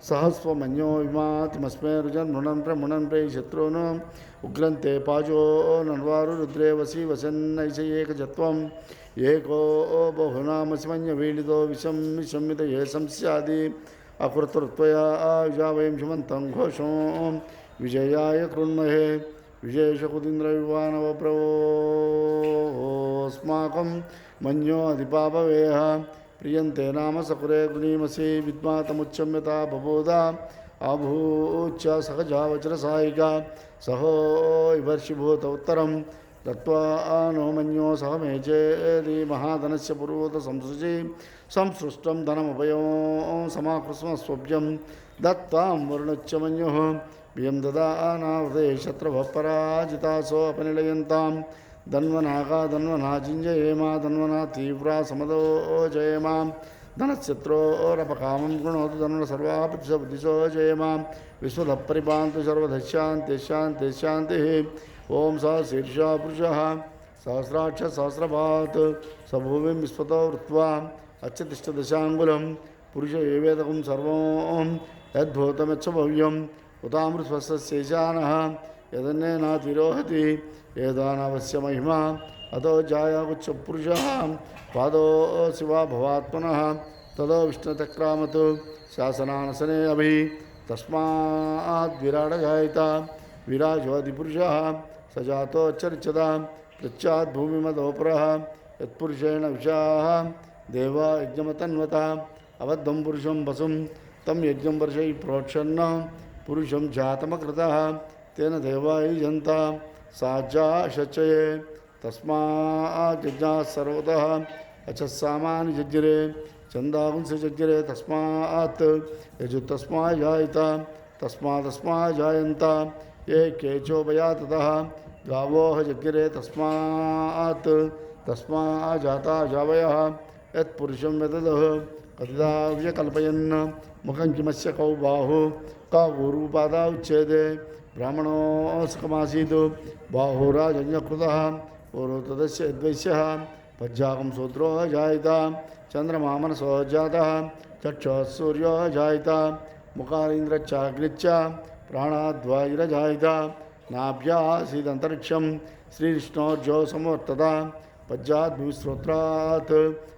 सहस्वमन्यो विमातिमस्मै रुजन्मृणन् प्रमुणन् प्रैः शत्रून् उग्रन्ते पाजो नन्वारु रुद्रे वसी वसन्नैषयेकजत्वम् एको बहुनामस्मन्यवीडितो विषं विषमित ये संस्यादि अकृतृत्वया विजावयं शुमन्तं घोषो विजयाय कृण्महे विजयेशकुदिन्द्रविवानवप्रवोऽस्माकं मन्यो अधिपापवेह प्रियन्ते नाम सकुरे गृणीमसि विद्मातमुच्चम्यता बबोधा आभूच्च सहजा वज्रसायिका सहो विवर्षिभूत उत्तरं दत्त्वा नो मन्यो सह मे चेदि महाधनस्य पुरोत संसृजि संसृष्टं धनमुपयो समाकृस्मस्वभ्यं दत्तां वरुणच्च मन्युः बियं ददानावृते शत्रवः पराजितासो अपनिलयन्तां धन्वनागा धन्वना जिञ्जयेमा धन्वना तीव्रा समदो जयेमा धनश्चत्रोरपकामं गृणोतु धन्वन सर्वापतिशो जयेमा विश्वतः परिपान्तु सर्वधशान्ति शान्ति शान्तिः ओम स शीर्षा पुरुषः सहस्राक्ष सहस्रपात् स भूमिं विस्फतो वृत्वा अच्छतिष्ठदशाङ्गुलं पुरुष एवेदकं सर्वं यद्भूतमच्च भव्यम् उतामृतस्वस्यैशानः यदन्नेनातिरोहति एदानवस्य महिमा अतो जायागुच्छपुरुषः पादो शिवा भवात्मनः तदो विष्णुचक्रामत् शासनानसने अभि तस्माद्विराडजायिता विराजोऽधिपुरुषः स जातोच्चरिच्यता पृच्छात् भूमिमदोपरः यत्पुरुषेण विशाः देवा यज्ञमतन्वता अबद्धं पुरुषं वसुं तं यज्ञं वर्षैः प्रोक्षन्न पुरुषं जातमकृतः तेन देवा युजन्ता साज्जा शचये तस्माज्जज्ञाः सर्वतः अचस्सामानि जज्ञरे छन्दांसजज्ञरे तस्मात् यजुस्तस्मात् जायिता तस्मादस्मात् जायन्ता ये केचोपया ततः गावोह जज्ञरे तस्मात् तस्मात् जाता जावयः यत्पुरुषं यददः कथिता व्यकल्पयन् मुखं किमस्य कौ बाहु कावूरूपादा उच्यते ब्राह्मणोऽस्कमासीत् बाहुराजन्यकृतः पूर्वतदस्य यद्वैश्यः पज्जाकं शूद्रो जायिता चन्द्रमा मनसो जातः चक्षुः सूर्यो जायिता मुखारीन्द्रच्चाग्निच्च प्राणाद्वायुरजायिता नाभ्यासीदन्तरिक्षं श्रीविष्णोर्जो समवर्तता पज्जाद्भूस्रोत्रात्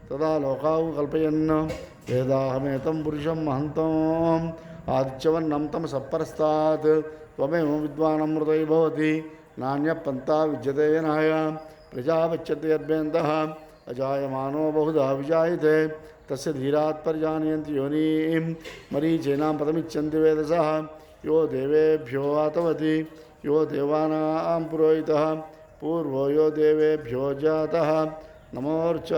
तदा लोकाउ कल्पयन् वेदाहमेतं पुरुषं महन्तम् आदित्यवर्णं तमसः त्वमेव विद्वानमृतै भवति नान्यपन्था विद्यते यनाय प्रजापच्यते यद्वेन्दः अजायमानो बहुधा विजायते तस्य धीरात् पर्यानयन्ति योनिं मरीचीनां पदमिच्छन्ति वेदसः यो देवेभ्यो आतवति यो देवानां पुरोहितः पूर्वो यो देवेभ्यो जातः नमोर्च